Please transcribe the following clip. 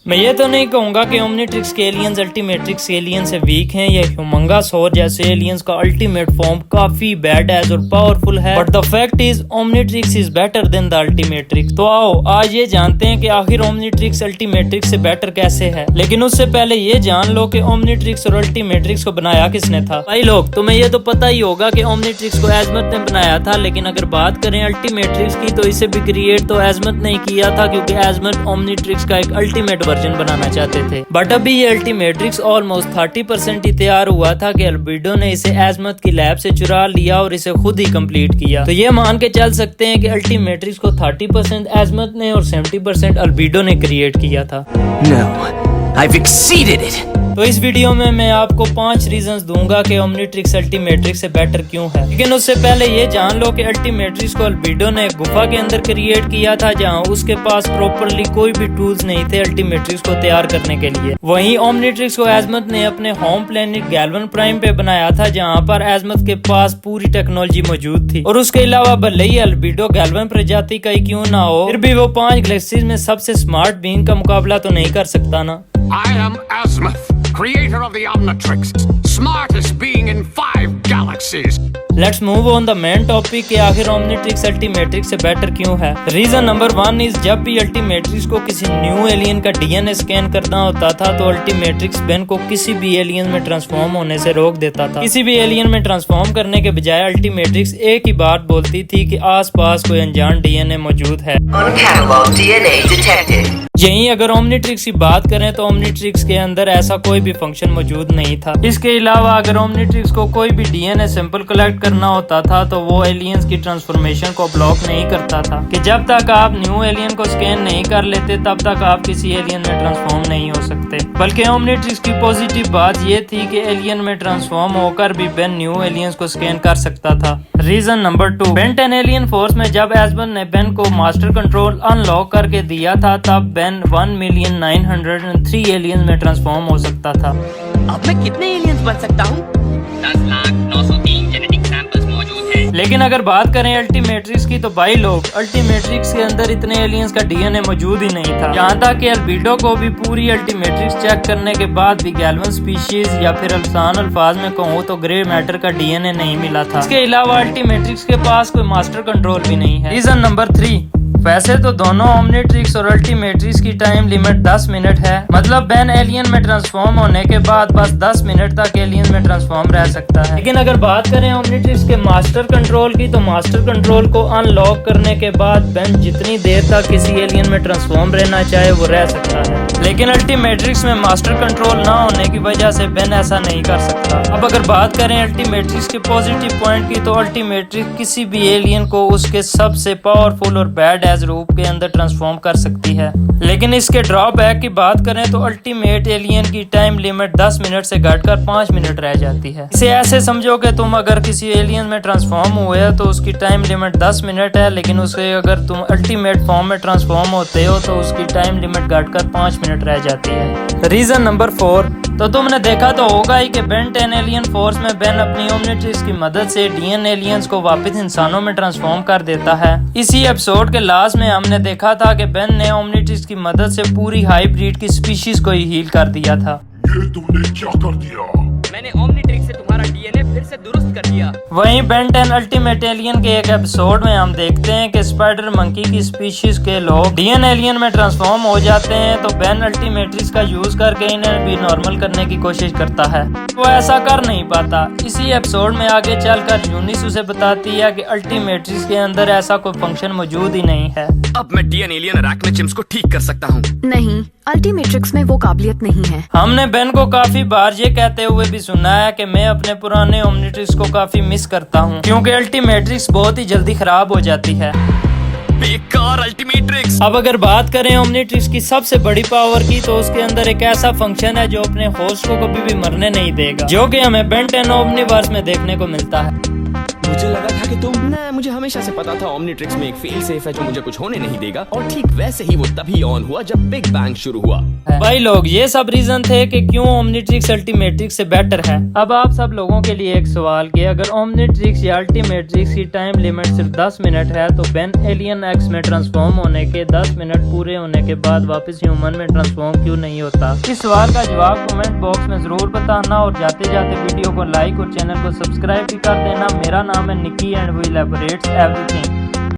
मैं ये तो नहीं कहूंगा कि ओमनीट्रिक्स के एलियंस अल्टीमेट्रिक्स के एलियन से वीक हैं या ह्यूमंगस और जैसे एलियंस का अल्टीमेट फॉर्म काफी बैड एज और पावरफुल है, but the fact is Omnitrix is better than the Ultimatrix. तो आओ आज ये जानते हैं कि आखिर ओमनीट्रिक्स अल्टीमेट्रिक्स से बेटर कैसे है। लेकिन उससे पहले ये जान लो कि ओमनीट्रिक्स और अल्टीमेट्रिक्स को बनाया किसने था। भाई लोग तुम्हें ये तो पता ही होगा कि ओमनीट्रिक्स को एजमथ ने बनाया था, लेकिन अगर बात करें अल्टीमेट्रिक्स की तो इसे भी क्रिएट तो एजमथ ने किया था, क्योंकि एजमथ ओमनीट्रिक्स का एक अल्टीमेट वर्जन बनाना चाहते थे। बट अभी ये अल्टीमेट्रिक्स ऑलमोस्ट 30% ही तैयार हुआ था कि अल्बीडो ने इसे एजमथ की लैब से चुरा लिया और इसे खुद ही कंप्लीट किया। तो ये मान के चल सकते हैं कि अल्टीमेट्रिक्स को 30% एजमथ ने और 70% अल्बीडो ने क्रिएट किया था। No, I've exceeded it. तो इस वीडियो में मैं आपको 5 रीजंस दूंगा कि ओमनीट्रिक्स अल्टीमेट्रिक्स से बेटर क्यों है। लेकिन उससे पहले ये जान लो कि अल्टीमेट्रिक्स को अल्बीडो ने गुफा के अंदर क्रिएट किया था, जहां उसके पास प्रॉपरली कोई भी टूल्स नहीं थे अल्टीमेट्रिक्स को तैयार करने के लिए। वहीं ओमनीट्रिक्स को एजमथ ने अपने होम प्लेनेट गैल्वन प्राइम पे बनाया था, जहाँ पर एजमथ के पास पूरी टेक्नोलॉजी मौजूद थी। और उसके अलावा भले ही अल्बीडो गैल्वन प्रजाति का ही क्यों ना हो, फिर भी वो 5 गैलेक्सीज में सबसे स्मार्ट बीइंग का मुकाबला तो नहीं कर सकता ना। I am Azimuth, creator of the Omnitrix, smartest being in 5 galaxies. Let's move on the main topic कि आखिर ओमनीट्रिक्स अल्टीमेट्रिक्स से बेटर क्यों है। रीजन नंबर 1 इज जब भी अल्टीमेट्रिक्स को किसी न्यू एलियन का डीएनए स्कैन करना होता था तो अल्टीमेट्रिक्स बेन को किसी भी एलियन में ट्रांसफॉर्म होने से रोक देता था। किसी भी एलियन में ट्रांसफॉर्म करने के बजाय अल्टीमेट्रिक्स एक ही बात बोलती थी कि आसपास कोई अनजान डीएनए मौजूद है। यहीं अगर ओमनीट्रिक्स की बात करें तो ओमनीट्रिक्स के अंदर ऐसा कोई भी फंक्शन मौजूद नहीं था। इसके अलावा अगर ओमनीट्रिक्स को कोई भी डीएनए सैंपल कलेक्ट करना होता था तो वो एलियंस की ट्रांसफॉर्मेशन को ब्लॉक नहीं करता था, कि जब तक आप न्यू एलियन को स्कैन नहीं कर लेते तब तक आप किसी एलियन में ट्रांसफॉर्म नहीं हो सकते। बल्कि ओमनीट्रिक्स की पॉजिटिव बात ये थी कि एलियन में ट्रांसफॉर्म होकर भी बेन न्यू एलियंस को स्कैन कर सकता था। Reason number 2, Ben 10 alien force में जब एजमथ ने बेन को मास्टर कंट्रोल अनलॉक करके दिया था तब बेन 1,903 एलियंस में ट्रांसफॉर्म हो सकता था। अब मैं कितने एलियंस बन सकता हूँ? 10,0903 जेनेटिक सैंपल्स मौजूद हैं। लेकिन अगर बात करें अल्टीमेट्रिक्स की तो भाई लोग अल्टीमेट्रिक्स के अंदर इतने एलियंस का डीएनए मौजूद ही नहीं था। यहाँ तक कि अल्बीडो को भी पूरी अल्टीमेट्रिक्स चेक करने के बाद भी गैल्वन स्पीशीज या फिर आसान अल्फाज में कहूँ तो ग्रे मैटर का डीएनए नहीं मिला था। इसके अलावा अल्टीमेट्रिक्स के पास कोई मास्टर कंट्रोल भी नहीं है। रीजन नंबर 3, वैसे तो दोनों ओमनीट्रिक्स और अल्टीमेट्रिक्स की टाइम लिमिट 10 मिनट है, मतलब बेन एलियन में ट्रांसफॉर्म होने के बाद बस 10 मिनट तक एलियन में ट्रांसफॉर्म रह सकता है। लेकिन अगर बात करें ओमनीट्रिक्स के मास्टर कंट्रोल की तो मास्टर कंट्रोल को अनलॉक करने के बाद बेन जितनी देर तक किसी एलियन में ट्रांसफॉर्म रहना चाहे वो रह सकता है। लेकिन अल्टीमेट्रिक्स में मास्टर कंट्रोल ना होने की वजह से बेन ऐसा नहीं कर सकता। अब अगर बात करें अल्टीमेट्रिक्स के पॉजिटिव पॉइंट की तो अल्टीमेट्रिक्स किसी भी एलियन को उसके सबसे पावरफुल और बैड रूप के अंदर ट्रांसफॉर्म कर सकती है। लेकिन इसके ड्रॉबैक की बात करें तो अल्टीमेट एलियन की टाइम लिमिट 10 मिनट से घटकर 5 मिनट रह जाती है। इसे ऐसे समझो कि तुम अगर किसी एलियन में ट्रांसफॉर्म हुए तो उसकी टाइम लिमिट 10 मिनट है, लेकिन उसे अगर तुम अल्टीमेट फॉर्म में ट्रांसफॉर्म होते हो तो उसकी टाइम लिमिट घटकर 5 मिनट रह जाती है। रीजन नंबर 4, तो तुमने देखा तो होगा ही कि बेन 10 एलियन फोर्स में बेन अपनी ओमनीट्रिक्स की मदद से डीएन एलियंस को वापस इंसानों में ट्रांसफॉर्म कर देता है। इसी एपिसोड के लास्ट में हमने देखा था कि बेन ने ओमनीट्रिक्स की मदद से पूरी हाई ब्रीड की स्पीशीज को ही हील कर दिया था। ये तुमने क्या कर दिया? मैंने ओमनीट्रिक्स से तुम्हारा डीएनए फिर से दुरुस्त कर दिया। वहीं बेन 10 अल्टीमेट एलियन के एक एपिसोड में हम देखते हैं कि स्पाइडर मंकी की स्पीशीज के लोग डीएन एलियन में ट्रांसफॉर्म हो जाते हैं, तो बेन अल्टीमेट्रिक्स का यूज करके इन्हें भी नॉर्मल करने की कोशिश करता है। वो ऐसा कर नहीं पाता। इसी एपिसोड में आगे चलकर यूनिस उसे बताती है कि अल्टीमेट्रिक्स के अंदर ऐसा कोई फंक्शन मौजूद ही नहीं है। अब मैं डीएन एलियन अरैक्नोचिम्स को ठीक कर सकता हूँ। नहीं, अल्टीमेट्रिक्स में वो काबिलियत नहीं है। हमने बेन को काफी बार ये कहते हुए भी सुना है कि मैं अपने पुराने ओमनीट्रिक्स को काफी मिस करता हूँ, क्योंकि अल्टीमेट्रिक्स बहुत ही जल्दी खराब हो जाती है। बेकार अल्टीमेट्रिक्स। अब अगर बात करें ओमनीट्रिक्स की सबसे बड़ी पावर की तो उसके अंदर एक ऐसा फंक्शन है जो अपने होस्ट को कभी भी मरने नहीं देगा, जो कि हमें बेन 10 ओमनीवर्स में देखने को मिलता है। मुझे लगा था कि मुझे हमेशा से पता था ओमनीट्रिक्स में एक फेल सेफ है जो मुझे कुछ होने नहीं देगा, और ठीक वैसे ही वो तभी ऑन हुआ जब बिग बैंग शुरू हुआ। भाई लोग, ये सब रीजन थे कि क्यों ओमनीट्रिक्स अल्टीमेट्रिक्स से बेटर है। अब आप सब लोगों के लिए एक सवाल कि अगर ओमनीट्रिक्स या अल्टीमेट्रिक्स की टाइम लिमिट सिर्फ 10 मिनट है तो बेन एलियन एक्स में ट्रांसफॉर्म होने के 10 मिनट पूरे होने के बाद वापस ह्यूमन में ट्रांसफॉर्म क्यों नहीं होता? इस सवाल का जवाब कमेंट बॉक्स में जरूर बताना, और जाते जाते वीडियो को लाइक और चैनल को सब्सक्राइब भी कर देना। मेरा नाम है निकी एंड वी एलैबोरेट्स एवरीथिंग।